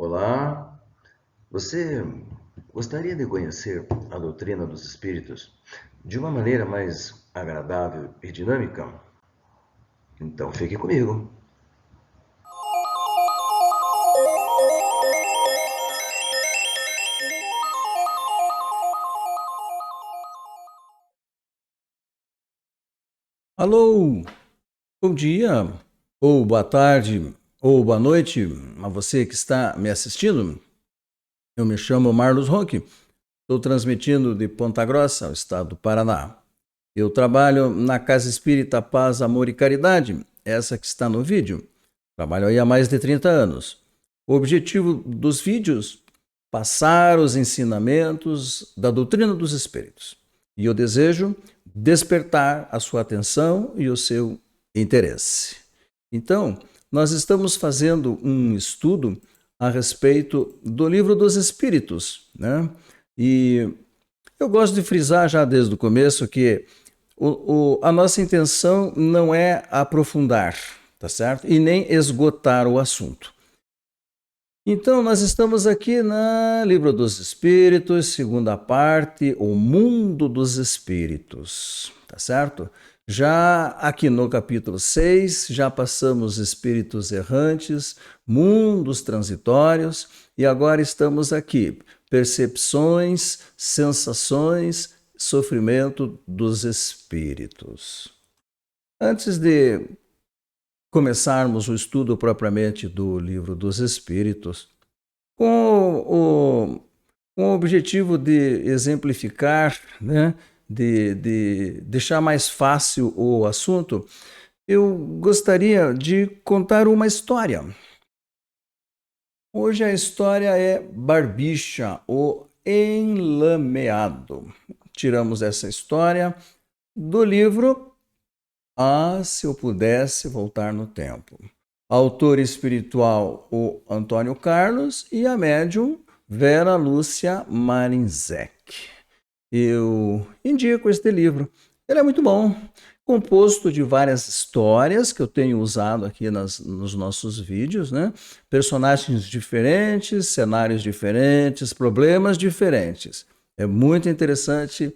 Olá, você gostaria de conhecer a doutrina dos espíritos de uma maneira mais agradável e dinâmica? Então fique comigo. Alô, bom dia, ou boa tarde, ou boa noite a você que está me assistindo. Eu me chamo Marlos Ronque, estou transmitindo de Ponta Grossa, o estado do Paraná. Eu trabalho na Casa Espírita Paz, Amor e Caridade, essa que está no vídeo. Trabalho aí há mais de 30 anos. O objetivo dos vídeos, passar os ensinamentos da doutrina dos espíritos. E eu desejo despertar a sua atenção e o seu interesse. Então, nós estamos fazendo um estudo a respeito do Livro dos Espíritos, né? E eu gosto de frisar já desde o começo que a nossa intenção não é aprofundar, tá certo? E nem esgotar o assunto. Então, nós estamos aqui na Livro dos Espíritos, segunda parte, O Mundo dos Espíritos, tá certo? Já aqui no capítulo 6, já passamos espíritos errantes, mundos transitórios, e agora estamos aqui, percepções, sensações, sofrimento dos espíritos. Antes de começarmos o estudo propriamente do Livro dos Espíritos, com o objetivo de exemplificar, né, de deixar mais fácil o assunto, eu gostaria de contar uma história. Hoje a história é Barbicha, o Enlameado. Tiramos essa história do livro Se eu pudesse voltar no tempo. Autor espiritual, o Antônio Carlos, e a médium Vera Lúcia Marinzec. Eu indico este livro. Ele é muito bom, composto de várias histórias que eu tenho usado aqui nos nossos vídeos, né? Personagens diferentes, cenários diferentes, problemas diferentes. É muito interessante,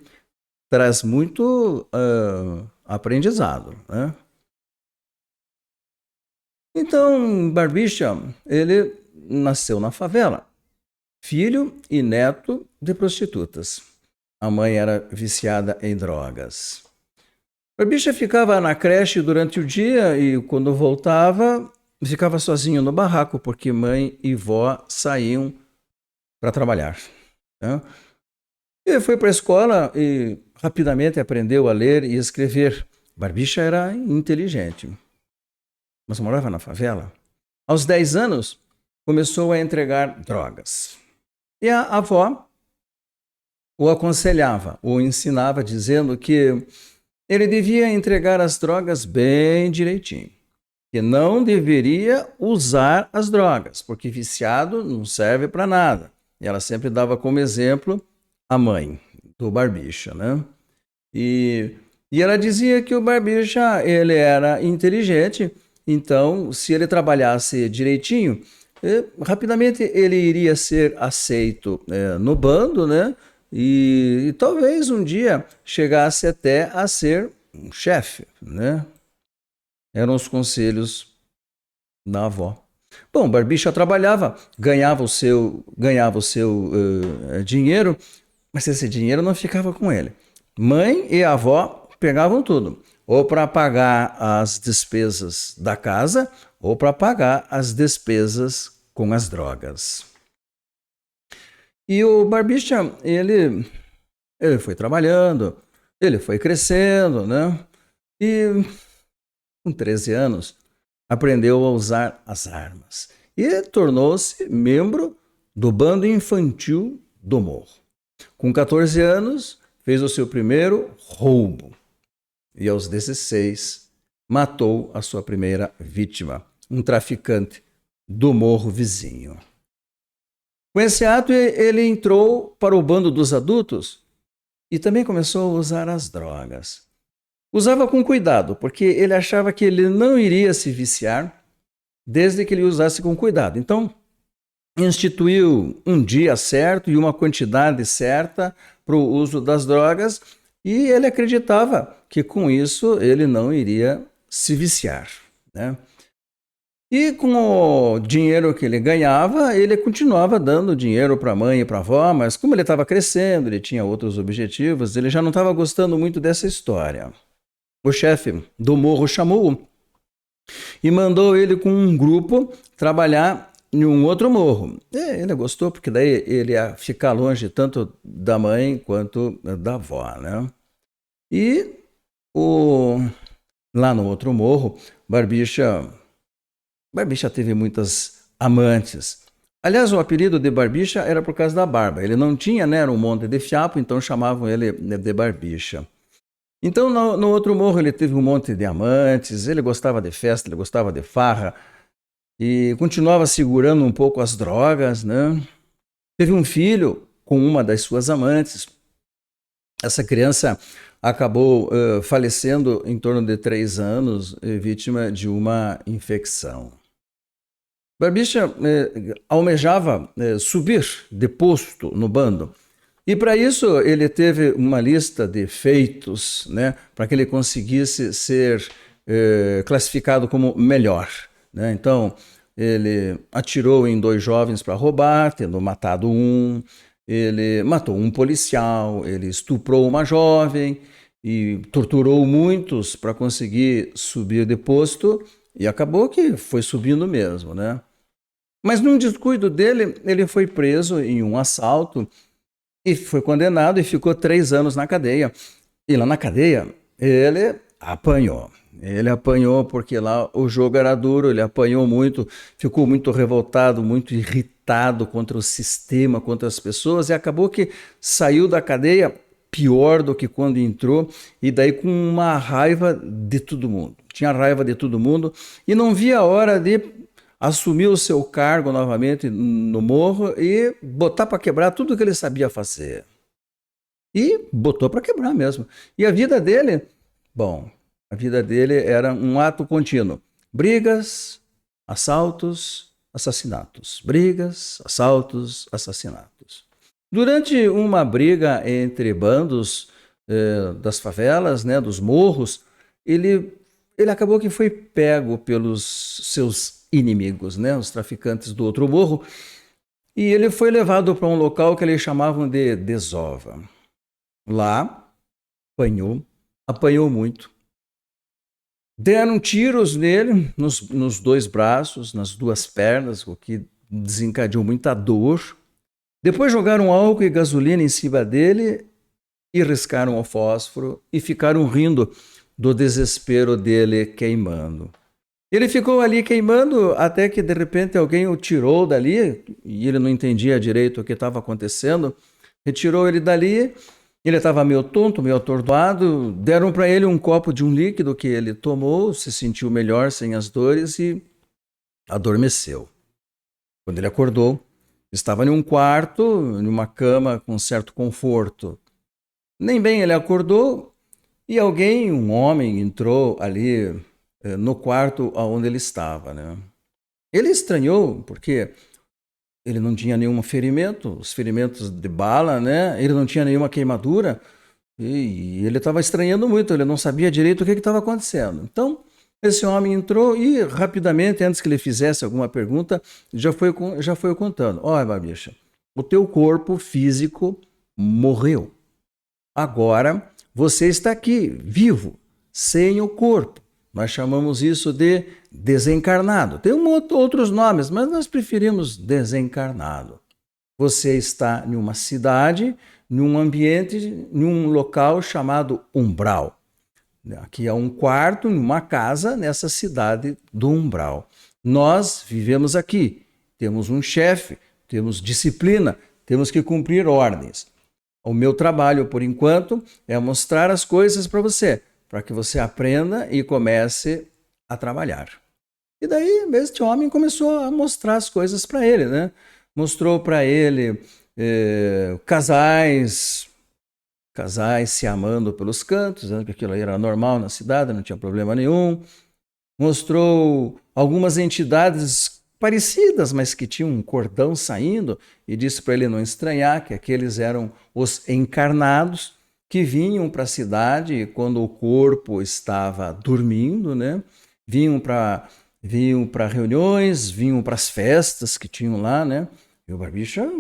traz muito aprendizado, né? Então, Barbicha, ele nasceu na favela, filho e neto de prostitutas. A mãe era viciada em drogas. Barbicha ficava na creche durante o dia e, quando voltava, ficava sozinho no barraco, porque mãe e vó saíam para trabalhar, né? E foi para a escola e rapidamente aprendeu a ler e escrever. Barbicha era inteligente, mas morava na favela. Aos 10 anos, começou a entregar drogas. E a avó o aconselhava, o ensinava, dizendo que ele devia entregar as drogas bem direitinho, que não deveria usar as drogas, porque viciado não serve para nada. E ela sempre dava como exemplo a mãe do Barbicha, né? E ela dizia que o Barbicha, ele era inteligente, então se ele trabalhasse direitinho, rapidamente ele iria ser aceito no bando, né? E talvez um dia chegasse até a ser um chefe, né? Eram os conselhos da avó. Bom, Barbicha trabalhava, ganhava o seu dinheiro, mas esse dinheiro não ficava com ele. Mãe e avó pegavam tudo, ou para pagar as despesas da casa, ou para pagar as despesas com as drogas. E o Barbicha, ele foi trabalhando, ele foi crescendo, né? E com 13 anos, aprendeu a usar as armas e tornou-se membro do bando infantil do morro. Com 14 anos, fez o seu primeiro roubo e aos 16 matou a sua primeira vítima, um traficante do morro vizinho. Com esse ato, ele entrou para o bando dos adultos e também começou a usar as drogas. Usava com cuidado, porque ele achava que ele não iria se viciar desde que ele usasse com cuidado. Então, instituiu um dia certo e uma quantidade certa para o uso das drogas, e ele acreditava que com isso ele não iria se viciar, né? E com o dinheiro que ele ganhava, ele continuava dando dinheiro para a mãe e para a avó, mas como ele estava crescendo, ele tinha outros objetivos, ele já não estava gostando muito dessa história. O chefe do morro chamou-o e mandou ele com um grupo trabalhar em um outro morro. E ele gostou, porque daí ele ia ficar longe tanto da mãe quanto da avó, né? E o... lá no outro morro, Barbicha teve muitas amantes. Aliás, o apelido de Barbicha era por causa da barba. Ele não tinha, né? Era um monte de fiapo, então chamavam ele de Barbicha. Então, no outro morro, ele teve um monte de amantes, ele gostava de festa, ele gostava de farra, e continuava segurando um pouco as drogas, né? Teve um filho com uma das suas amantes. Essa criança acabou falecendo em torno de 3 anos, vítima de uma infecção. Barbicha almejava subir de posto no bando. E para isso ele teve uma lista de feitos, né, para que ele conseguisse ser classificado como melhor, né? Então ele atirou em 2 jovens para roubar, tendo matado um. Ele matou um policial, ele estuprou uma jovem e torturou muitos para conseguir subir de posto, e acabou que foi subindo mesmo, né? Mas num descuido dele, ele foi preso em um assalto e foi condenado e ficou 3 anos na cadeia. E lá na cadeia, ele apanhou. Ele apanhou porque lá o jogo era duro, ele apanhou muito, ficou muito revoltado, muito irritado contra o sistema, contra as pessoas, e acabou que saiu da cadeia pior do que quando entrou, e daí com uma raiva de todo mundo. Tinha raiva de todo mundo e não via a hora de assumir o seu cargo novamente no morro e botar para quebrar tudo que ele sabia fazer. E botou para quebrar mesmo. E a vida dele, bom, a vida dele era um ato contínuo. Brigas, assaltos, assassinatos. Brigas, assaltos, assassinatos. Durante uma briga entre bandos das favelas, né, dos morros, ele acabou que foi pego pelos seus inimigos, né, os traficantes do outro morro, e ele foi levado para um local que eles chamavam de desova. Lá, apanhou muito. Deram tiros nele, nos 2 braços, nas 2 pernas, o que desencadeou muita dor. Depois jogaram álcool e gasolina em cima dele e riscaram o fósforo e ficaram rindo do desespero dele queimando. Ele ficou ali queimando até que de repente alguém o tirou dali e ele não entendia direito o que estava acontecendo. Retirou ele dali. Ele estava meio tonto, meio atordoado, deram para ele um copo de um líquido que ele tomou, se sentiu melhor sem as dores e adormeceu. Quando ele acordou, estava em um quarto, em uma cama com certo conforto. Nem bem ele acordou e alguém, um homem, entrou ali no quarto onde ele estava, né? Ele estranhou porque ele não tinha nenhum ferimento, os ferimentos de bala, né? Ele não tinha nenhuma queimadura e ele estava estranhando muito, ele não sabia direito o que estava acontecendo. Então, esse homem entrou e rapidamente, antes que ele fizesse alguma pergunta, já foi contando. Olha, Barbicha, o teu corpo físico morreu. Agora você está aqui, vivo, sem o corpo. Nós chamamos isso de desencarnado. Tem outros nomes, mas nós preferimos desencarnado. Você está em uma cidade, em um ambiente, em um local chamado umbral. Aqui é um quarto, em uma casa, nessa cidade do umbral. Nós vivemos aqui, temos um chefe, temos disciplina, temos que cumprir ordens. O meu trabalho, por enquanto, é mostrar as coisas para você, para que você aprenda e comece a trabalhar. E daí, este homem começou a mostrar as coisas para ele, né? Mostrou para ele casais se amando pelos cantos, dizendo que aquilo aí era normal na cidade, não tinha problema nenhum. Mostrou algumas entidades parecidas, mas que tinham um cordão saindo, e disse para ele não estranhar que aqueles eram os encarnados que vinham para a cidade quando o corpo estava dormindo, né? Vinham para reuniões, vinham para as festas que tinham lá, né? E o Barbicha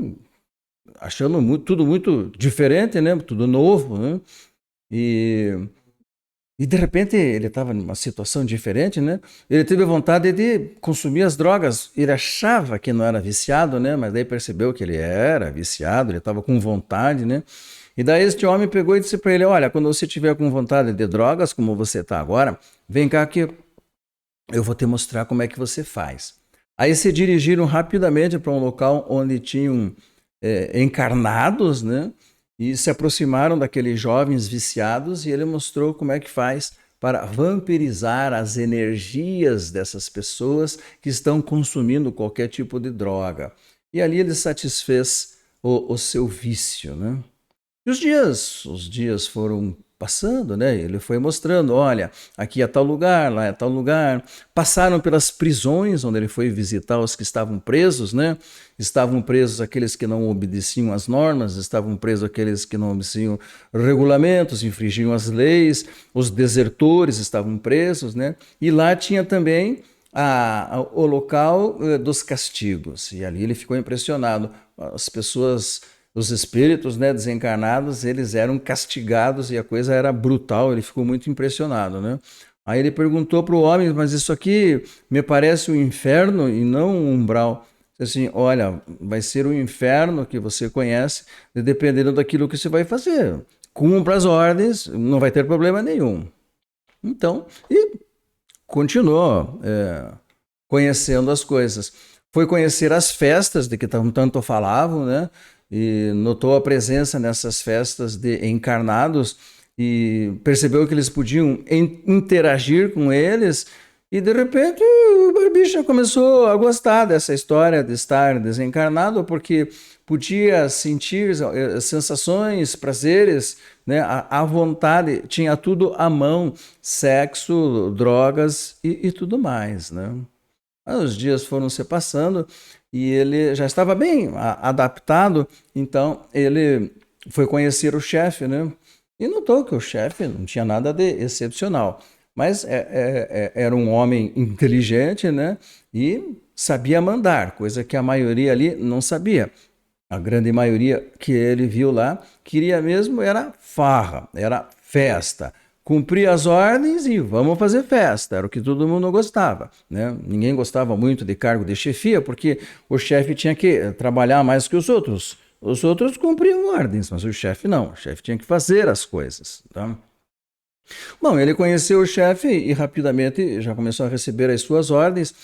achando tudo muito diferente, né? Tudo novo, né? E de repente ele estava numa situação diferente, né? Ele teve vontade de consumir as drogas. Ele achava que não era viciado, né? Mas daí percebeu que ele era viciado, ele estava com vontade, né? E daí este homem pegou e disse para ele: olha, quando você tiver com vontade de drogas, como você está agora, vem cá que eu vou te mostrar como é que você faz. Aí se dirigiram rapidamente para um local onde tinham encarnados, né? E se aproximaram daqueles jovens viciados e ele mostrou como é que faz para vampirizar as energias dessas pessoas que estão consumindo qualquer tipo de droga. E ali ele satisfez o seu vício, né? E os dias foram passando, né? Ele foi mostrando, olha, aqui é tal lugar, lá é tal lugar. Passaram pelas prisões, onde ele foi visitar os que estavam presos, né? Estavam presos aqueles que não obedeciam às normas, estavam presos aqueles que não obedeciam regulamentos, infringiam as leis, os desertores estavam presos, né? E lá tinha também o local dos castigos. E ali ele ficou impressionado. As pessoas, os espíritos, né, desencarnados, eles eram castigados e a coisa era brutal. Ele ficou muito impressionado, né? Aí ele perguntou para o homem: mas isso aqui me parece um inferno e não um umbral. Assim, olha, vai ser o inferno que você conhece, dependendo daquilo que você vai fazer. Cumpra as ordens, não vai ter problema nenhum. Então, e continuou conhecendo as coisas. Foi conhecer as festas de que tanto falavam, né? E notou a presença nessas festas de encarnados e percebeu que eles podiam interagir com eles. E de repente o Barbicha começou a gostar dessa história de estar desencarnado, porque podia sentir sensações, prazeres, né, à vontade, tinha tudo à mão, sexo, drogas e tudo mais, né? Os dias foram se passando e ele já estava bem adaptado, então ele foi conhecer o chefe, né? E notou que o chefe não tinha nada de excepcional, mas era um homem inteligente, né? E sabia mandar, coisa que a maioria ali não sabia. A grande maioria que ele viu lá queria mesmo era farra, era festa. Cumprir as ordens e vamos fazer festa, era o que todo mundo gostava, né? Ninguém gostava muito de cargo de chefia, porque o chefe tinha que trabalhar mais que os outros. Os outros cumpriam ordens, mas o chefe não, o chefe tinha que fazer as coisas, tá? Bom, ele conheceu o chefe e rapidamente já começou a receber as suas ordens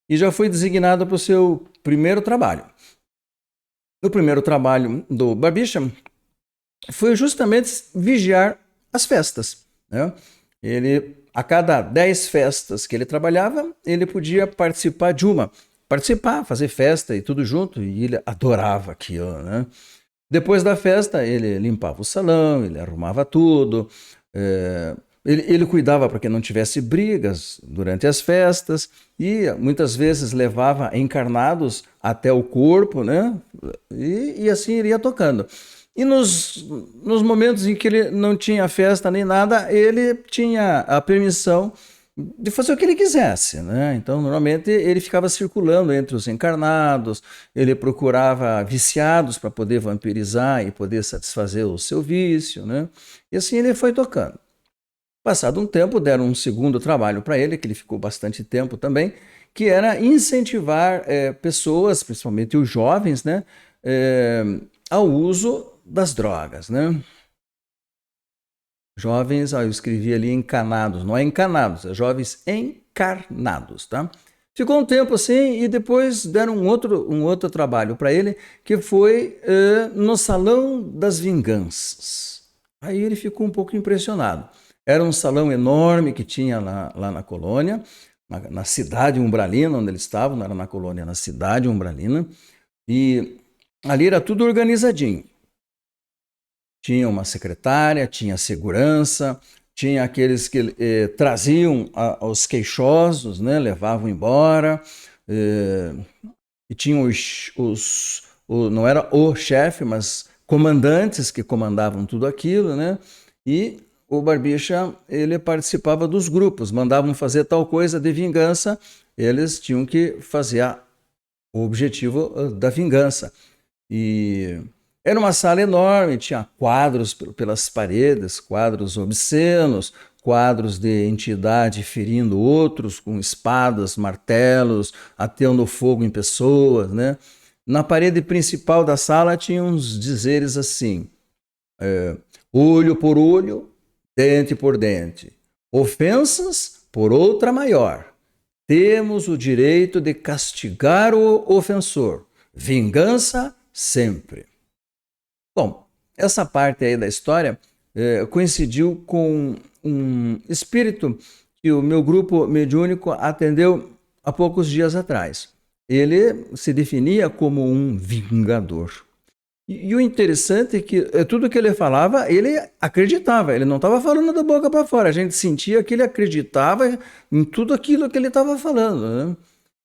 e já foi designado para o seu primeiro trabalho. O primeiro trabalho do Barbicha foi justamente vigiar as festas, né? Ele, a cada 10 festas que ele trabalhava, ele podia participar de uma. Participar, fazer festa e tudo junto, e ele adorava aquilo, né? Depois da festa, ele limpava o salão, ele arrumava tudo, ele cuidava para que não tivesse brigas durante as festas e muitas vezes levava encarnados até o corpo, né? E assim iria tocando. E nos momentos em que ele não tinha festa nem nada, ele tinha a permissão de fazer o que ele quisesse, né? Então, normalmente, ele ficava circulando entre os encarnados, ele procurava viciados para poder vampirizar e poder satisfazer o seu vício, né? E assim ele foi tocando. Passado um tempo, deram um segundo trabalho para ele, que ele ficou bastante tempo também, que era incentivar pessoas, principalmente os jovens, né, ao uso das drogas, né? Jovens, eu escrevi ali encanados, não é encanados, é jovens encarnados, tá? Ficou um tempo assim e depois deram um outro trabalho para ele, que foi no Salão das Vinganças. Aí ele ficou um pouco impressionado. Era um salão enorme que tinha lá na colônia, na cidade umbralina, onde eles estavam, não era na colônia, na cidade umbralina, e ali era tudo organizadinho. Tinha uma secretária, tinha segurança, tinha aqueles que traziam os queixosos, né, levavam embora, e tinham não era o chefe, mas comandantes que comandavam tudo aquilo, né? E o Barbicha, ele participava dos grupos, mandavam fazer tal coisa de vingança, eles tinham que fazer o objetivo da vingança. E era uma sala enorme, tinha quadros pelas paredes, quadros obscenos, quadros de entidade ferindo outros com espadas, martelos, ateando fogo em pessoas, né? Na parede principal da sala tinha uns dizeres assim: olho por olho, dente por dente, ofensas por outra maior. Temos o direito de castigar o ofensor, vingança sempre. Bom, essa parte aí da história coincidiu com um espírito que o meu grupo mediúnico atendeu há poucos dias atrás. Ele se definia como um vingador. E o interessante é que tudo que ele falava, ele acreditava, ele não estava falando da boca para fora, a gente sentia que ele acreditava em tudo aquilo que ele estava falando, né?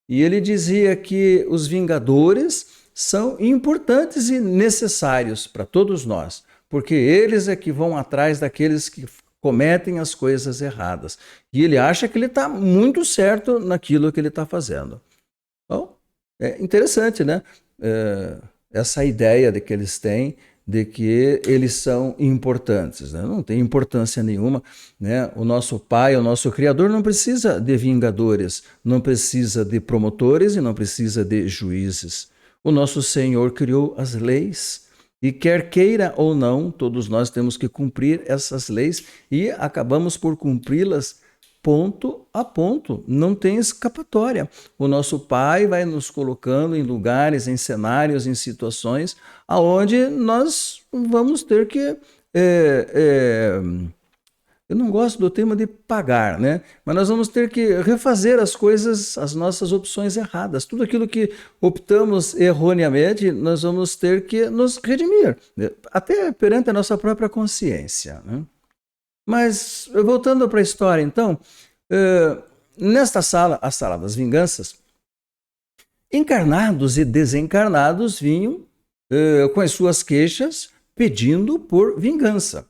E ele dizia que os vingadores são importantes e necessários para todos nós, porque eles é que vão atrás daqueles que cometem as coisas erradas. E ele acha que ele está muito certo naquilo que ele está fazendo. Então, é interessante, né? Essa ideia de que eles têm de que eles são importantes, né? Não tem importância nenhuma, né? O nosso Pai, o nosso Criador não precisa de vingadores, não precisa de promotores e não precisa de juízes. O nosso Senhor criou as leis e quer queira ou não, todos nós temos que cumprir essas leis e acabamos por cumpri-las ponto a ponto, não tem escapatória. O nosso Pai vai nos colocando em lugares, em cenários, em situações aonde nós vamos ter que eu não gosto do tema de pagar, né? Mas nós vamos ter que refazer as coisas, as nossas opções erradas. Tudo aquilo que optamos erroneamente, nós vamos ter que nos redimir, até perante a nossa própria consciência, né? Mas, voltando para a história, então, nesta sala, a sala das vinganças, encarnados e desencarnados vinham com as suas queixas pedindo por vingança.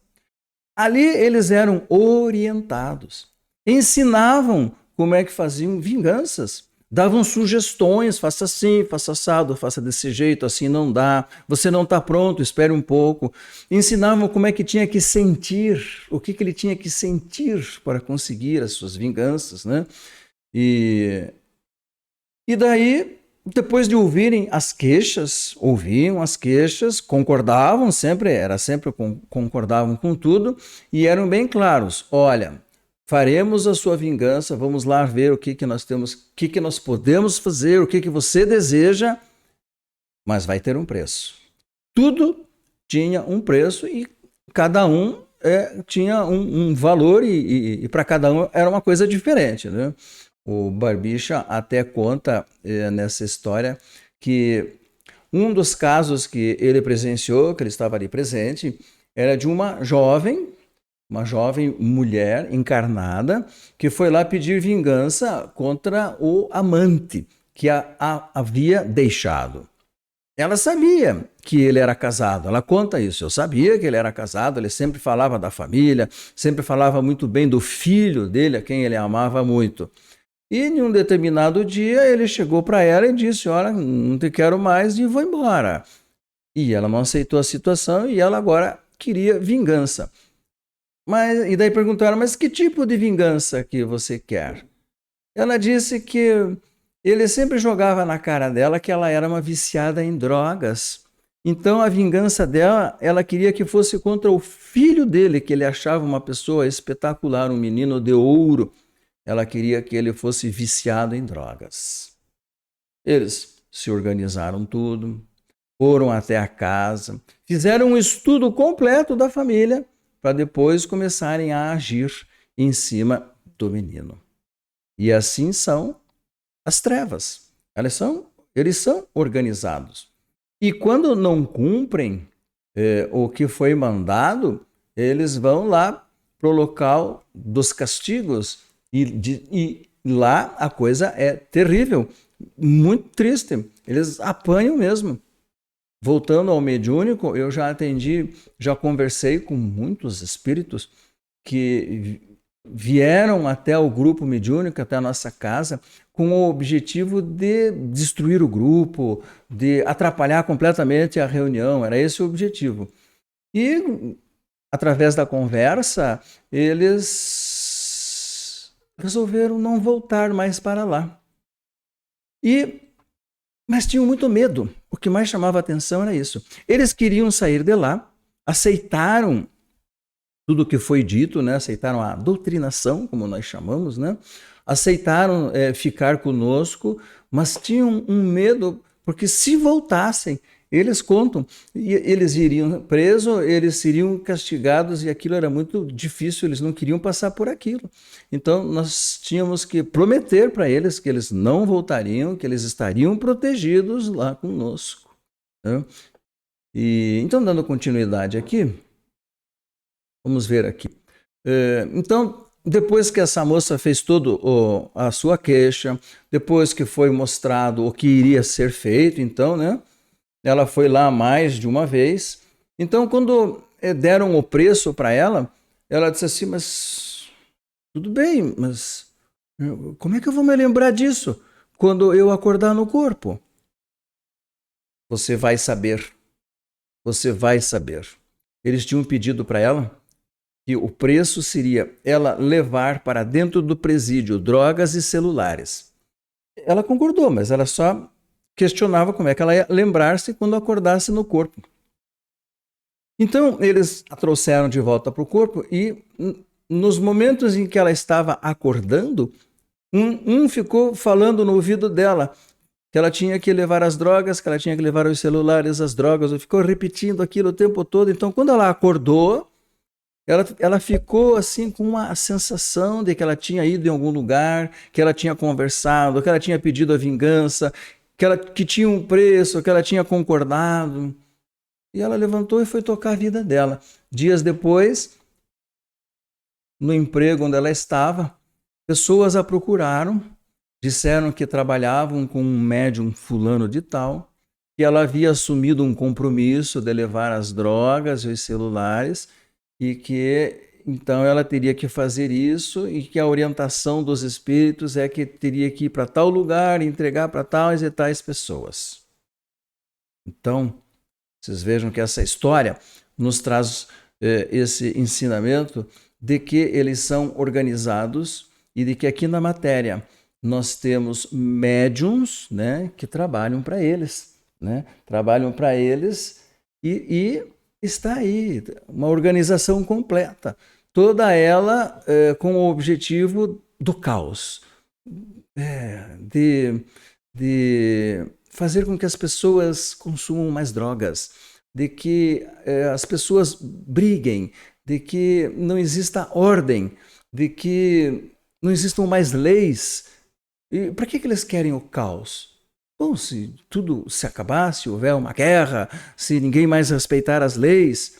Ali eles eram orientados, ensinavam como é que faziam vinganças, davam sugestões, faça assim, faça assado, faça desse jeito, assim não dá, você não está pronto, espere um pouco. Ensinavam como é que tinha que sentir, o que ele tinha que sentir para conseguir as suas vinganças, né? E daí, depois de ouvirem as queixas, ouviam as queixas, concordavam sempre, concordavam com tudo e eram bem claros. Olha, faremos a sua vingança, vamos lá ver o que nós temos, o que nós podemos fazer, o que você deseja, mas vai ter um preço. Tudo tinha um preço e cada um tinha um valor e para cada um era uma coisa diferente, né? O Barbicha até conta nessa história que um dos casos que ele presenciou, que ele estava ali presente, era de uma jovem mulher encarnada que foi lá pedir vingança contra o amante que a havia deixado. Ela sabia que ele era casado, ela conta isso. Eu sabia que ele era casado, ele sempre falava da família, sempre falava muito bem do filho dele, a quem ele amava muito. E em um determinado dia ele chegou para ela e disse: olha, não te quero mais e vou embora. E ela não aceitou a situação e ela agora queria vingança. E daí perguntaram: mas que tipo de vingança que você quer? Ela disse que ele sempre jogava na cara dela que ela era uma viciada em drogas. Então a vingança dela, ela queria que fosse contra o filho dele, que ele achava uma pessoa espetacular, um menino de ouro. Ela queria que ele fosse viciado em drogas. Eles se organizaram tudo, foram até a casa, fizeram um estudo completo da família para depois começarem a agir em cima do menino. E assim são as trevas. Eles são organizados. E quando não cumprem o que foi mandado, eles vão lá para o local dos castigos e lá a coisa é terrível. muito triste. Eles apanham mesmo. Voltando ao mediúnico, eu já atendi, já conversei com muitos espíritos que vieram até o grupo mediúnico, até a nossa casa, com o objetivo de destruir o grupo, de atrapalhar completamente a reunião. Era esse o objetivo. E, através da conversa, eles resolveram não voltar mais para lá. Mas tinham muito medo. O que mais chamava a atenção era isso. Eles queriam sair de lá, aceitaram tudo o que foi dito, né? Aceitaram a doutrinação, como nós chamamos, né? Aceitaram ficar conosco, mas tinham um medo, porque se voltassem, eles contam, eles iriam presos, eles seriam castigados, e aquilo era muito difícil, eles não queriam passar por aquilo. Então, nós tínhamos que prometer para eles que eles não voltariam, que eles estariam protegidos lá conosco, né? Então, dando continuidade aqui, vamos ver aqui. Então, depois que essa moça fez toda a sua queixa, depois que foi mostrado o que iria ser feito, então, né? Ela foi lá mais de uma vez. Então, quando deram o preço para ela, ela disse assim, mas tudo bem, mas como é que eu vou me lembrar disso quando eu acordar no corpo? Você vai saber. Você vai saber. Eles tinham pedido para ela que o preço seria ela levar para dentro do presídio drogas e celulares. Ela concordou, mas ela só questionava como é que ela ia lembrar-se quando acordasse no corpo. Então, eles a trouxeram de volta para o corpo e, nos momentos em que ela estava acordando, um ficou falando no ouvido dela que ela tinha que levar as drogas, que ela tinha que levar os celulares, as drogas, ficou repetindo aquilo o tempo todo. Então, quando ela acordou, ela ficou assim com uma sensação de que ela tinha ido em algum lugar, que ela tinha conversado, que ela tinha pedido a vingança, que tinha um preço, que ela tinha concordado. E ela levantou e foi tocar a vida dela. Dias depois, no emprego onde ela estava, pessoas a procuraram, disseram que trabalhavam com um médium fulano de tal, que ela havia assumido um compromisso de levar as drogas e os celulares, e que então ela teria que fazer isso, e que a orientação dos espíritos é que teria que ir para tal lugar, entregar para tais e tais pessoas. Então, vocês vejam que essa história nos traz esse ensinamento de que eles são organizados e de que aqui na matéria nós temos médiums, né, que trabalham para eles, né? Trabalham para eles e está aí uma organização completa, toda ela com o objetivo do caos, de fazer com que as pessoas consumam mais drogas, de que as pessoas briguem, de que não exista ordem, de que não existam mais leis. E para que eles querem o caos? Bom, se tudo se acabar, se houver uma guerra, se ninguém mais respeitar as leis,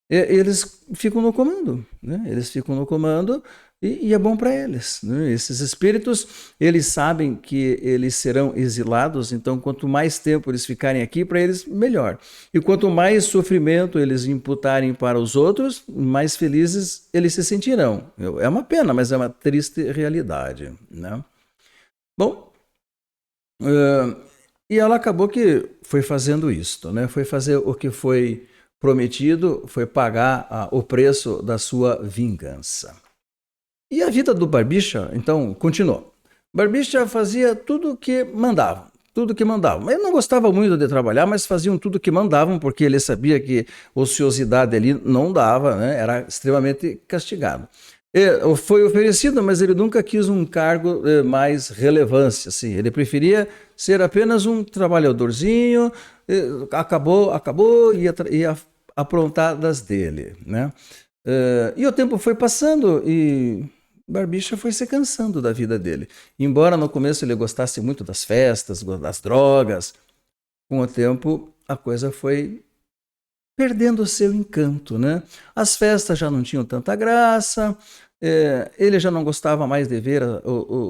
eles ficam no comando, né? Eles ficam no comando e é bom para eles, né? Esses espíritos, eles sabem que eles serão exilados, então quanto mais tempo eles ficarem aqui, para eles, melhor. E quanto mais sofrimento eles imputarem para os outros, mais felizes eles se sentirão. É uma pena, mas é uma triste realidade, né? Bom, e ela acabou que foi fazendo isto, né? Foi fazer o que foi prometido, foi pagar o preço da sua vingança. E a vida do Barbicha, então, continuou. Barbicha fazia tudo o que mandavam, tudo que mandavam. Ele não gostava muito de trabalhar, mas faziam tudo o que mandavam, porque ele sabia que ociosidade ali não dava, né? Era extremamente castigado. Foi oferecido, mas ele nunca quis um cargo mais relevância, assim. Ele preferia ser apenas um trabalhadorzinho, acabou e aprontar das dele, né? E o tempo foi passando e Barbicha foi se cansando da vida dele. Embora no começo ele gostasse muito das festas, das drogas, com o tempo a coisa foi perdendo o seu encanto, né? As festas já não tinham tanta graça, Ele já não gostava mais de ver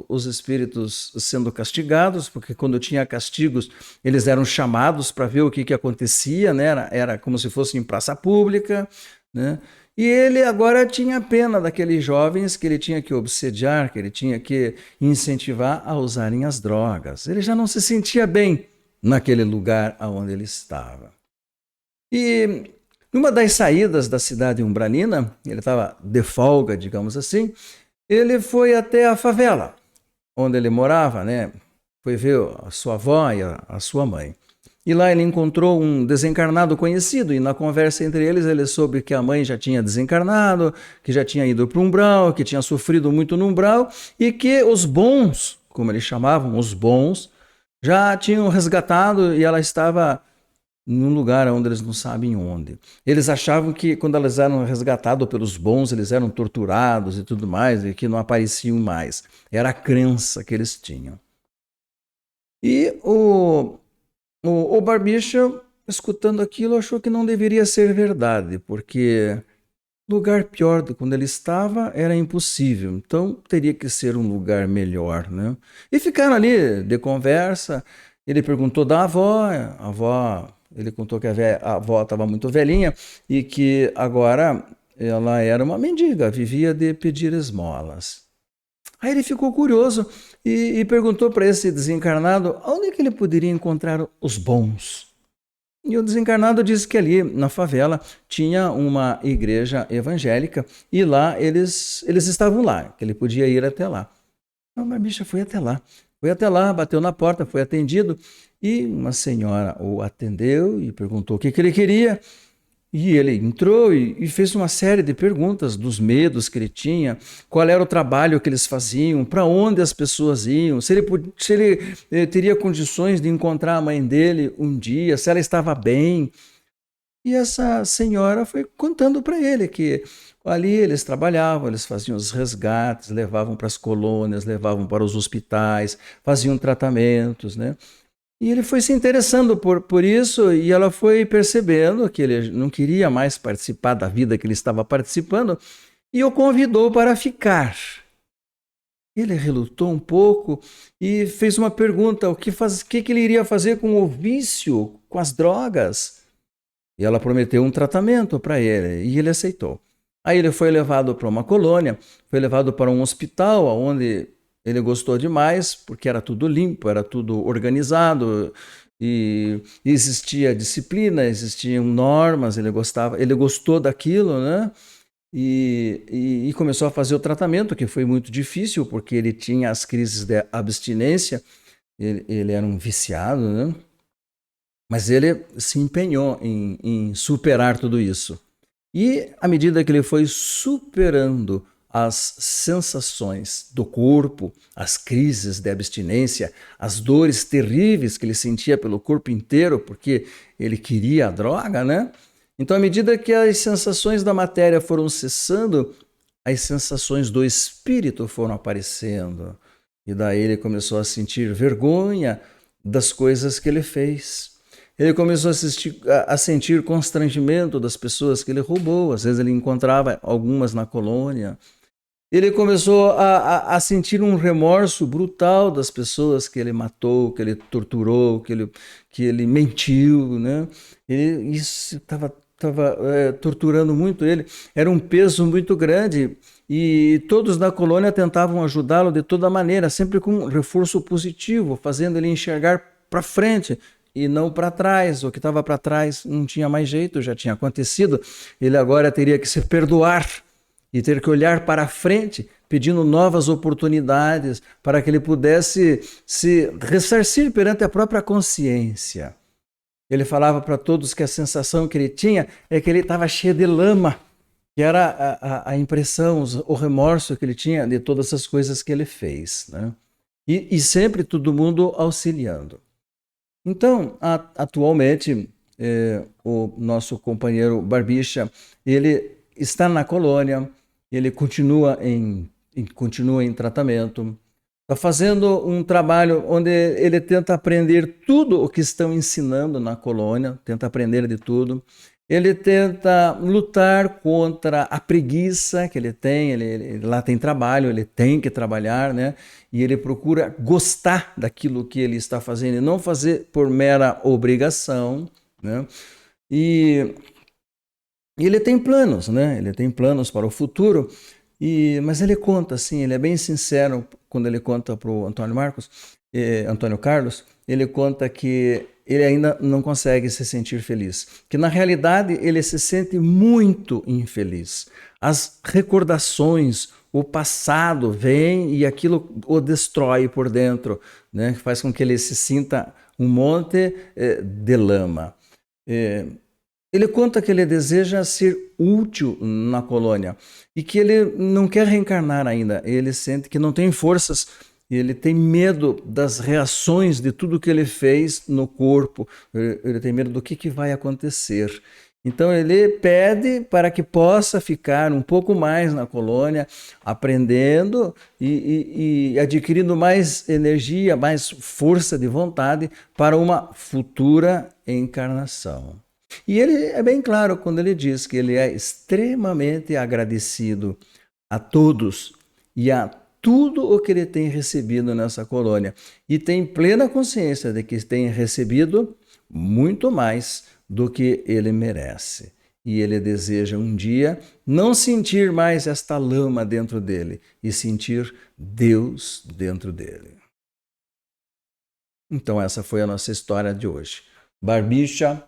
os espíritos sendo castigados, porque quando tinha castigos, eles eram chamados para ver o que acontecia, né? Era como se fosse em praça pública, né? E ele agora tinha pena daqueles jovens que ele tinha que obsediar, que ele tinha que incentivar a usarem as drogas. Ele já não se sentia bem naquele lugar onde ele estava. E numa das saídas da cidade umbralina, ele estava de folga, digamos assim, ele foi até a favela, onde ele morava, né? Foi ver a sua avó e a sua mãe. E lá ele encontrou um desencarnado conhecido, e na conversa entre eles ele soube que a mãe já tinha desencarnado, que já tinha ido para o umbral, que tinha sofrido muito no umbral, e que os bons, como eles chamavam, os bons, já tinham resgatado e ela estava num lugar onde eles não sabem onde. Eles achavam que quando eles eram resgatados pelos bons, eles eram torturados e tudo mais, e que não apareciam mais. Era a crença que eles tinham. E o Barbicha, escutando aquilo, achou que não deveria ser verdade, porque lugar pior do que onde ele estava era impossível. Então teria que ser um lugar melhor, né? E ficaram ali de conversa. Ele perguntou da avó, a avó, ele contou que a avó estava muito velhinha e que agora ela era uma mendiga, vivia de pedir esmolas. Aí ele ficou curioso e perguntou para esse desencarnado onde é que ele poderia encontrar os bons. E o desencarnado disse que ali na favela tinha uma igreja evangélica e lá eles estavam lá, que ele podia ir até lá. A Barbicha foi até lá. Foi até lá, bateu na porta, foi atendido e uma senhora o atendeu e perguntou o que ele queria. E ele entrou e fez uma série de perguntas dos medos que ele tinha, qual era o trabalho que eles faziam, para onde as pessoas iam, se ele teria condições de encontrar a mãe dele um dia, se ela estava bem. E essa senhora foi contando para ele que ali eles trabalhavam, eles faziam os resgates, levavam para as colônias, levavam para os hospitais, faziam tratamentos, né? E ele foi se interessando por isso e ela foi percebendo que ele não queria mais participar da vida que ele estava participando e o convidou para ficar. Ele relutou um pouco e fez uma pergunta: o que ele iria fazer com o vício, com as drogas? E ela prometeu um tratamento para ele e ele aceitou. Aí ele foi levado para uma colônia, foi levado para um hospital onde ele gostou demais, porque era tudo limpo, era tudo organizado e existia disciplina, existiam normas, ele gostou daquilo, né? E começou a fazer o tratamento, que foi muito difícil, porque ele tinha as crises de abstinência, ele era um viciado, né? Mas ele se empenhou em superar tudo isso. E à medida que ele foi superando as sensações do corpo, as crises de abstinência, as dores terríveis que ele sentia pelo corpo inteiro, porque ele queria a droga, né? Então, à medida que as sensações da matéria foram cessando, as sensações do espírito foram aparecendo. E daí ele começou a sentir vergonha das coisas que ele fez. Ele começou a sentir constrangimento das pessoas que ele roubou. Às vezes ele encontrava algumas na colônia. Ele começou a sentir um remorso brutal das pessoas que ele matou, que ele torturou, que ele mentiu, né? Isso estava torturando muito ele. Era um peso muito grande e todos na colônia tentavam ajudá-lo de toda maneira, sempre com um reforço positivo, fazendo ele enxergar para frente e não para trás. O que estava para trás não tinha mais jeito, já tinha acontecido. Ele agora teria que se perdoar e ter que olhar para frente, pedindo novas oportunidades para que ele pudesse se ressarcir perante a própria consciência. Ele falava para todos que a sensação que ele tinha é que ele estava cheio de lama, que era a impressão, o remorso que ele tinha de todas as coisas que ele fez, né? E sempre todo mundo auxiliando. Então, atualmente, o nosso companheiro Barbicha, ele está na colônia, ele continua em tratamento, está fazendo um trabalho onde ele tenta aprender tudo o que estão ensinando na colônia, tenta aprender de tudo. ele tenta lutar contra a preguiça que ele tem, ele lá tem trabalho, ele tem que trabalhar, né? E ele procura gostar daquilo que ele está fazendo e não fazer por mera obrigação, né? E ele tem planos, né? Ele tem planos para o futuro, mas ele conta assim, ele é bem sincero quando ele conta para o Antônio Carlos, ele conta que ele ainda não consegue se sentir feliz, que na realidade ele se sente muito infeliz. As recordações, o passado vem e aquilo o destrói por dentro, né? Faz com que ele se sinta um monte de lama. Ele conta que ele deseja ser útil na colônia e que ele não quer reencarnar ainda. Ele sente que não tem forças, ele tem medo das reações de tudo que ele fez no corpo, ele tem medo do que vai acontecer. Então ele pede para que possa ficar um pouco mais na colônia, aprendendo e adquirindo mais energia, mais força de vontade para uma futura encarnação. E ele é bem claro quando ele diz que ele é extremamente agradecido a todos e a tudo o que ele tem recebido nessa colônia. E tem plena consciência de que tem recebido muito mais do que ele merece. E ele deseja um dia não sentir mais esta lama dentro dele e sentir Deus dentro dele. Então essa foi a nossa história de hoje. Barbicha,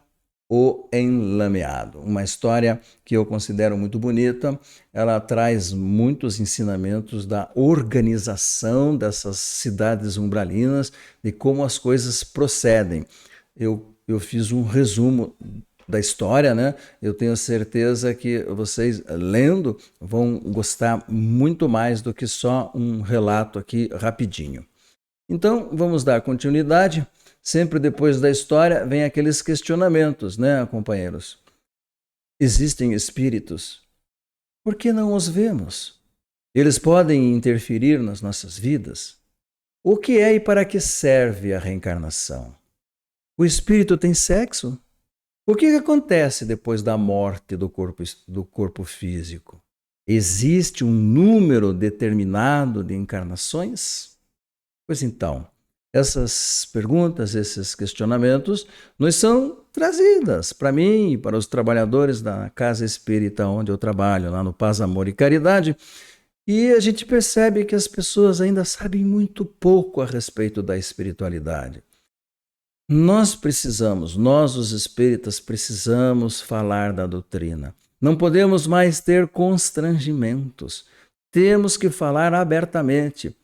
o Enlameado. Uma história que eu considero muito bonita. Ela traz muitos ensinamentos da organização dessas cidades umbralinas, de como as coisas procedem. Eu fiz um resumo da história, né? Eu tenho certeza que vocês, lendo, vão gostar muito mais do que só um relato aqui rapidinho. Então, vamos dar continuidade. Sempre depois da história vem aqueles questionamentos, né, companheiros? Existem espíritos? Por que não os vemos? Eles podem interferir nas nossas vidas? O que é e para que serve a reencarnação? O espírito tem sexo? O que acontece depois da morte do corpo físico? Existe um número determinado de encarnações? Pois então, essas perguntas, esses questionamentos, nos são trazidas para mim e para os trabalhadores da Casa Espírita onde eu trabalho, lá no Paz, Amor e Caridade, e a gente percebe que as pessoas ainda sabem muito pouco a respeito da espiritualidade. Nós, os espíritas, precisamos falar da doutrina. Não podemos mais ter constrangimentos. Temos que falar abertamente.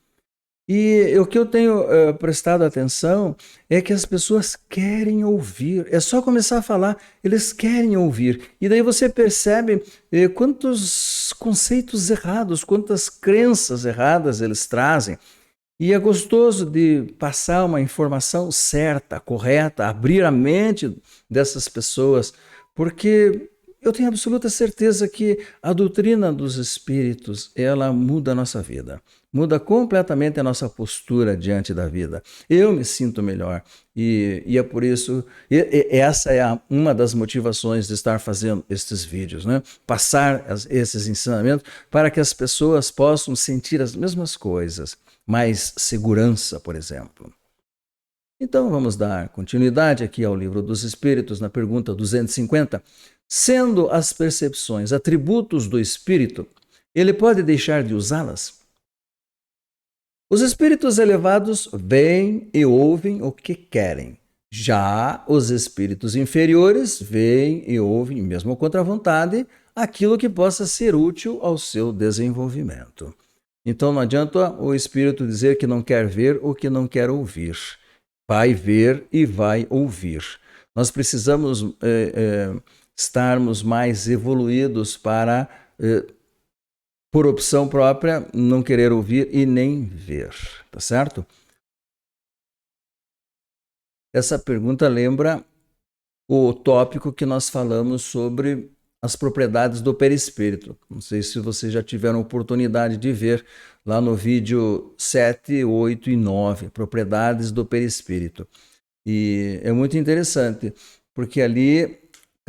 E o que eu tenho prestado atenção é que as pessoas querem ouvir. É só começar a falar, eles querem ouvir. E daí você percebe quantos conceitos errados, quantas crenças erradas eles trazem. E é gostoso de passar uma informação certa, correta, abrir a mente dessas pessoas, porque eu tenho absoluta certeza que a doutrina dos espíritos, ela muda a nossa vida. Muda completamente a nossa postura diante da vida. Eu me sinto melhor e é por isso, essa é uma das motivações de estar fazendo estes vídeos, né? Passar esses ensinamentos para que as pessoas possam sentir as mesmas coisas, mais segurança, por exemplo. Então vamos dar continuidade aqui ao Livro dos Espíritos, na pergunta 250. Sendo as percepções atributos do espírito, ele pode deixar de usá-las? Os espíritos elevados veem e ouvem o que querem. Já os espíritos inferiores veem e ouvem, mesmo contra a vontade, aquilo que possa ser útil ao seu desenvolvimento. Então não adianta o espírito dizer que não quer ver ou que não quer ouvir. Vai ver e vai ouvir. Nós precisamos estarmos mais evoluídos para, por opção própria, não querer ouvir e nem ver, tá certo? Essa pergunta lembra o tópico que nós falamos sobre as propriedades do perispírito. Não sei se vocês já tiveram oportunidade de ver lá no vídeo 7, 8 e 9, propriedades do perispírito. E é muito interessante, porque ali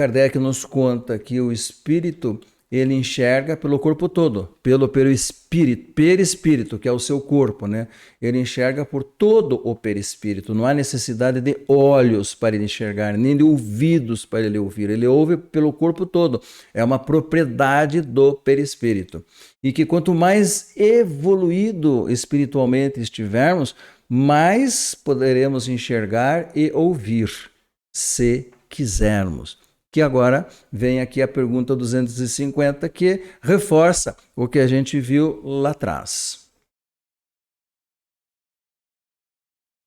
Kardec nos conta que o espírito, ele enxerga pelo corpo todo, pelo perispírito, que é o seu corpo, né? Ele enxerga por todo o perispírito. Não há necessidade de olhos para ele enxergar, nem de ouvidos para ele ouvir. Ele ouve pelo corpo todo. É uma propriedade do perispírito. E que quanto mais evoluído espiritualmente estivermos, mais poderemos enxergar e ouvir, se quisermos. Que agora vem aqui a pergunta 250, que reforça o que a gente viu lá atrás.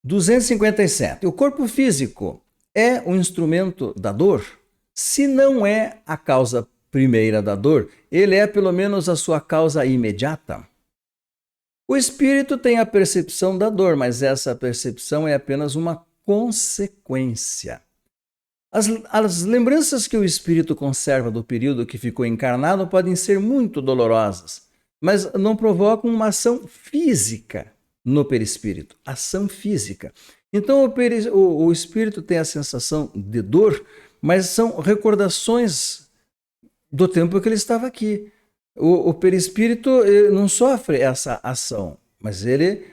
257. O corpo físico é um instrumento da dor? Se não é a causa primeira da dor, ele é pelo menos a sua causa imediata? O espírito tem a percepção da dor, mas essa percepção é apenas uma consequência. As lembranças que o espírito conserva do período que ficou encarnado podem ser muito dolorosas, mas não provocam uma ação física no perispírito, ação física. Então o espírito tem a sensação de dor, mas são recordações do tempo que ele estava aqui. O perispírito não sofre essa ação, mas ele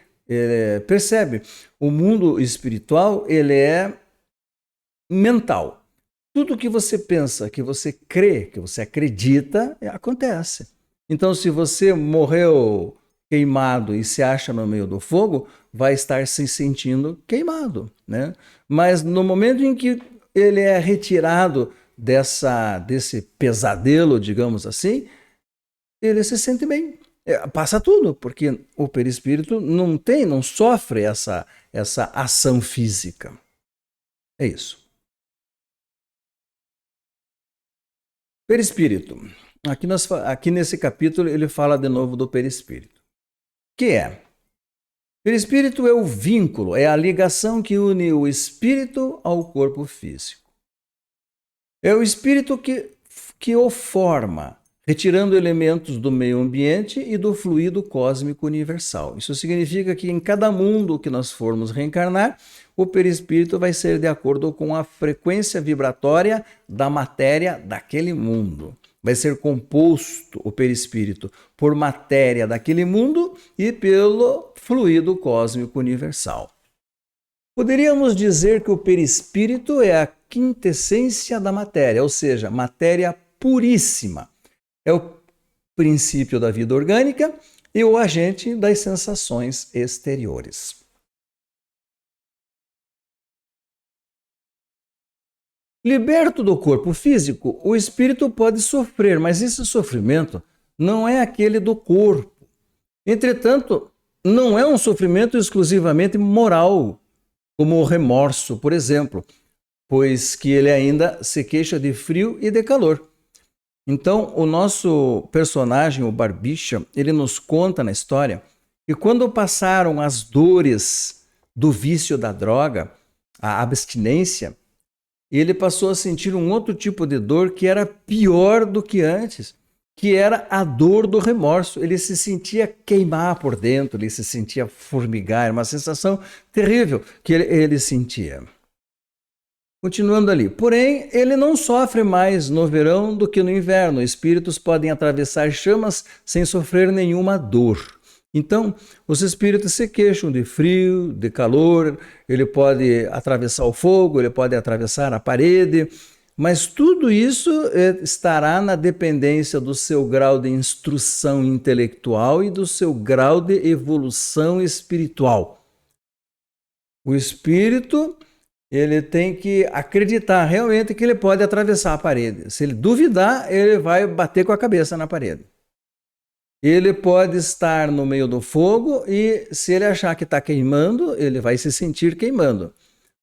percebe. O mundo espiritual, ele é mental. Tudo que você pensa, que você crê, que você acredita, acontece. Então, se você morreu queimado e se acha no meio do fogo, vai estar se sentindo queimado, né? Mas no momento em que ele é retirado desse pesadelo, digamos assim, ele se sente bem. Passa tudo, porque o perispírito não sofre essa ação física. É isso. Perispírito. Aqui nesse capítulo ele fala de novo do perispírito. Que é? Perispírito é o vínculo, é a ligação que une o espírito ao corpo físico. É o espírito que o forma, retirando elementos do meio ambiente e do fluido cósmico universal. Isso significa que em cada mundo que nós formos reencarnar, o perispírito vai ser de acordo com a frequência vibratória da matéria daquele mundo. Vai ser composto o perispírito por matéria daquele mundo e pelo fluido cósmico universal. Poderíamos dizer que o perispírito é a quintessência da matéria, ou seja, matéria puríssima. É o princípio da vida orgânica e o agente das sensações exteriores. Liberto do corpo físico, o espírito pode sofrer, mas esse sofrimento não é aquele do corpo. Entretanto, não é um sofrimento exclusivamente moral, como o remorso, por exemplo, pois que ele ainda se queixa de frio e de calor. Então, o nosso personagem, o Barbicha, ele nos conta na história que quando passaram as dores do vício da droga, a abstinência, ele passou a sentir um outro tipo de dor que era pior do que antes, que era a dor do remorso. Ele se sentia queimar por dentro, ele se sentia formigar, era uma sensação terrível que ele sentia. Continuando ali. Porém, ele não sofre mais no verão do que no inverno. Espíritos podem atravessar chamas sem sofrer nenhuma dor. Então, os espíritos se queixam de frio, de calor, ele pode atravessar o fogo, ele pode atravessar a parede, mas tudo isso estará na dependência do seu grau de instrução intelectual e do seu grau de evolução espiritual. O espírito, ele tem que acreditar realmente que ele pode atravessar a parede. Se ele duvidar, ele vai bater com a cabeça na parede. Ele pode estar no meio do fogo e, se ele achar que está queimando, ele vai se sentir queimando.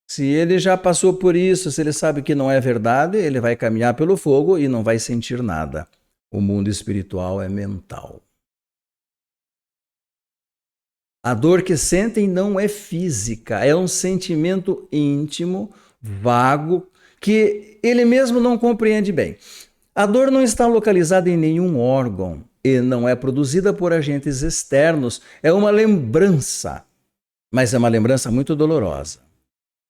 Se ele já passou por isso, se ele sabe que não é verdade, ele vai caminhar pelo fogo e não vai sentir nada. O mundo espiritual é mental. A dor que sentem não é física, é um sentimento íntimo, vago, que ele mesmo não compreende bem. A dor não está localizada em nenhum órgão e não é produzida por agentes externos. É uma lembrança, mas é uma lembrança muito dolorosa.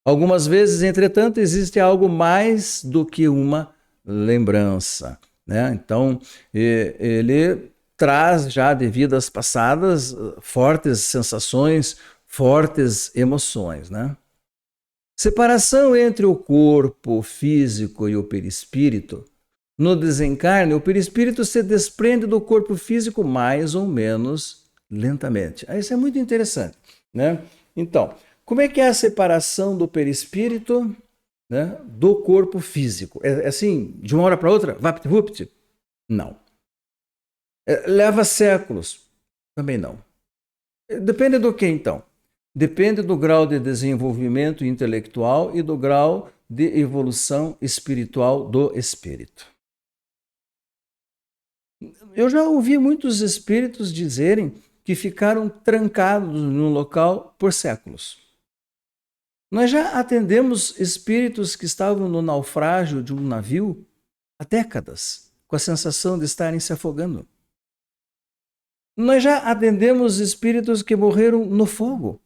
Algumas vezes, entretanto, existe algo mais do que uma lembrança, né? Então, ele traz já de vidas passadas fortes sensações, fortes emoções, né? Separação entre o corpo físico e o perispírito. No desencarne, o perispírito se desprende do corpo físico mais ou menos lentamente. Isso é muito interessante, né? Então, como é que é a separação do perispírito, né, do corpo físico? É assim, de uma hora para outra, vapt-vupt? Não. Leva séculos? Também não. Depende do que, então? Depende do grau de desenvolvimento intelectual e do grau de evolução espiritual do espírito. Eu já ouvi muitos espíritos dizerem que ficaram trancados num local por séculos. Nós já atendemos espíritos que estavam no naufrágio de um navio há décadas, com a sensação de estarem se afogando. Nós já atendemos espíritos que morreram no fogo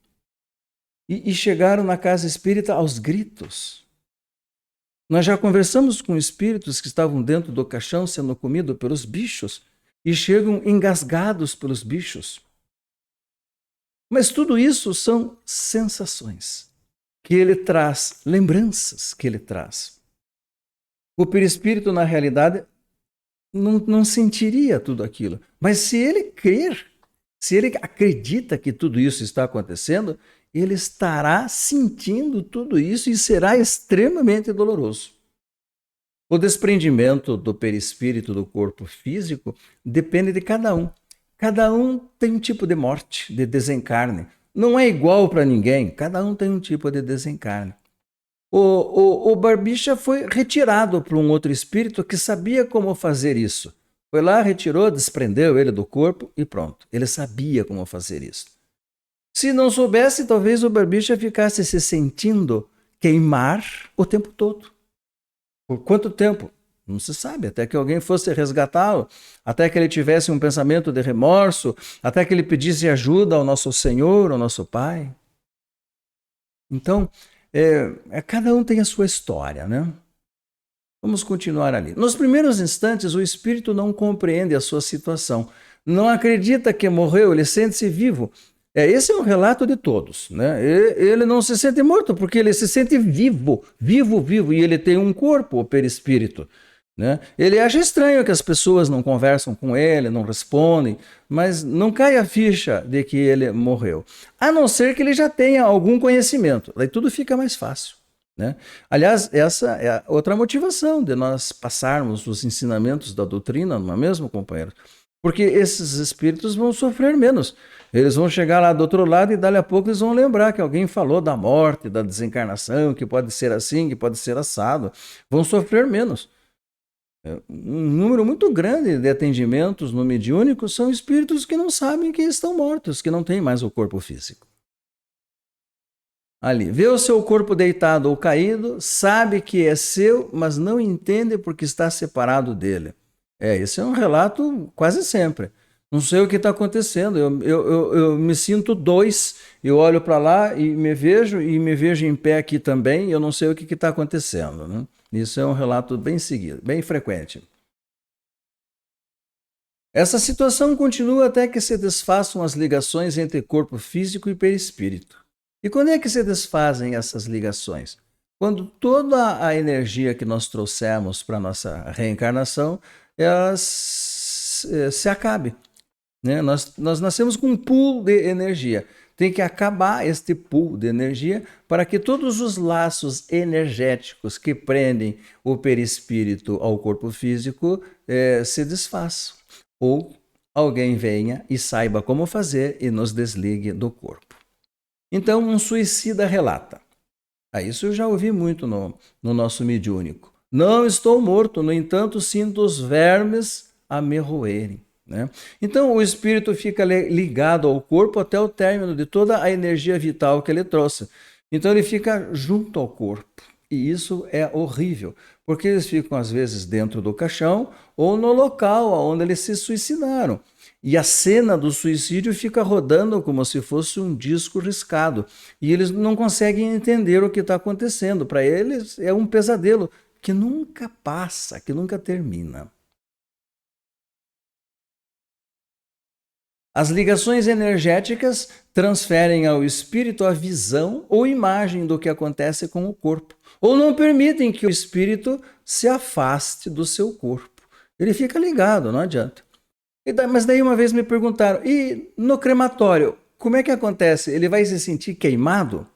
e chegaram na casa espírita aos gritos. Nós já conversamos com espíritos que estavam dentro do caixão sendo comidos pelos bichos e chegam engasgados pelos bichos. Mas tudo isso são sensações que ele traz, lembranças que ele traz. O perispírito, na realidade, não sentiria tudo aquilo. Mas se ele crer, se ele acredita que tudo isso está acontecendo, ele estará sentindo tudo isso e será extremamente doloroso. O desprendimento do perispírito do corpo físico depende de cada um. Cada um tem um tipo de morte, de desencarne. Não é igual para ninguém, cada um tem um tipo de desencarne. O Barbicha foi retirado por um outro espírito que sabia como fazer isso. Foi lá, retirou, desprendeu ele do corpo e pronto. Ele sabia como fazer isso. Se não soubesse, talvez o Barbicha ficasse se sentindo queimar o tempo todo. Por quanto tempo? Não se sabe. Até que alguém fosse resgatá-lo, até que ele tivesse um pensamento de remorso, até que ele pedisse ajuda ao nosso Senhor, ao nosso Pai. Então, cada um tem a sua história, né? Vamos continuar ali. Nos primeiros instantes, o espírito não compreende a sua situação. Não acredita que morreu, ele sente-se vivo. Esse é um relato de todos, né? Ele não se sente morto, porque ele se sente vivo, e ele tem um corpo, o perispírito, né? Ele acha estranho que as pessoas não conversam com ele, não respondem, mas não cai a ficha de que ele morreu. A não ser que ele já tenha algum conhecimento, daí tudo fica mais fácil, né? Aliás, essa é outra motivação de nós passarmos os ensinamentos da doutrina, não é mesmo, companheiro? Porque esses espíritos vão sofrer menos. Eles vão chegar lá do outro lado e dali a pouco eles vão lembrar que alguém falou da morte, da desencarnação, que pode ser assim, que pode ser assado. Vão sofrer menos. Um número muito grande de atendimentos no mediúnico são espíritos que não sabem que estão mortos, que não têm mais o corpo físico. Ali, vê o seu corpo deitado ou caído, sabe que é seu, mas não entende porque está separado dele. Esse é um relato quase sempre. Não sei o que está acontecendo, eu me sinto dois, eu olho para lá e me vejo em pé aqui também, eu não sei o que está acontecendo, né? Isso é um relato bem seguido, bem frequente. Essa situação continua até que se desfaçam as ligações entre corpo físico e perispírito. E quando é que se desfazem essas ligações? Quando toda a energia que nós trouxemos para a nossa reencarnação, ela se acabe, né? Nós nascemos com um pool de energia. Tem que acabar este pool de energia para que todos os laços energéticos que prendem o perispírito ao corpo físico se desfaçam. Ou alguém venha e saiba como fazer e nos desligue do corpo. Então, um suicida relata. Isso eu já ouvi muito no nosso mediúnico. Não estou morto, no entanto, sinto os vermes a me roerem, né? Então, o espírito fica ligado ao corpo até o término de toda a energia vital que ele trouxe. Então, ele fica junto ao corpo. E isso é horrível, porque eles ficam, às vezes, dentro do caixão ou no local onde eles se suicidaram. E a cena do suicídio fica rodando como se fosse um disco riscado. E eles não conseguem entender o que está acontecendo. Para eles, é um pesadelo que nunca passa, que nunca termina. As ligações energéticas transferem ao espírito a visão ou imagem do que acontece com o corpo, ou não permitem que o espírito se afaste do seu corpo. Ele fica ligado, não adianta. Mas daí uma vez me perguntaram, e no crematório, como é que acontece? Ele vai se sentir queimado?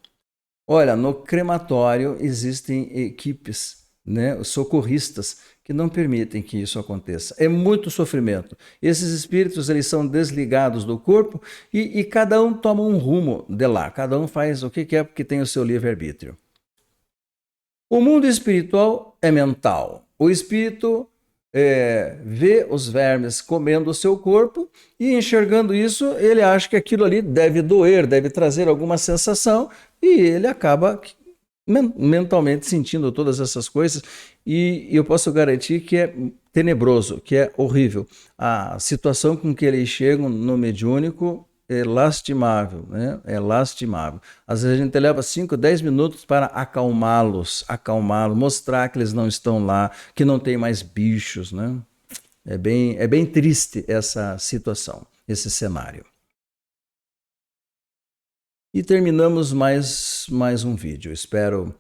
Olha, no crematório existem equipes, né, socorristas, que não permitem que isso aconteça. É muito sofrimento. Esses espíritos, eles são desligados do corpo e cada um toma um rumo de lá. Cada um faz o que quer porque tem o seu livre-arbítrio. O mundo espiritual é mental. O espírito vê os vermes comendo o seu corpo e, enxergando isso, ele acha que aquilo ali deve doer, deve trazer alguma sensação, e ele acaba mentalmente sentindo todas essas coisas, e eu posso garantir que é tenebroso, que é horrível. A situação com que eles chegam no mediúnico é lastimável, né? É lastimável. Às vezes a gente leva 5, 10 minutos para acalmá-los, mostrar que eles não estão lá, que não tem mais bichos, né? É bem triste essa situação, esse cenário. E terminamos mais um vídeo. Espero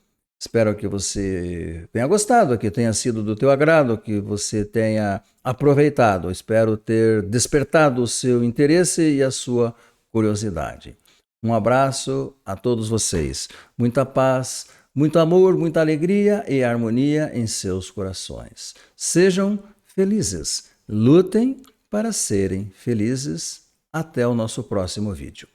que você tenha gostado, que tenha sido do teu agrado, que você tenha aproveitado. Espero ter despertado o seu interesse e a sua curiosidade. Um abraço a todos vocês. Muita paz, muito amor, muita alegria e harmonia em seus corações. Sejam felizes. Lutem para serem felizes. Até o nosso próximo vídeo.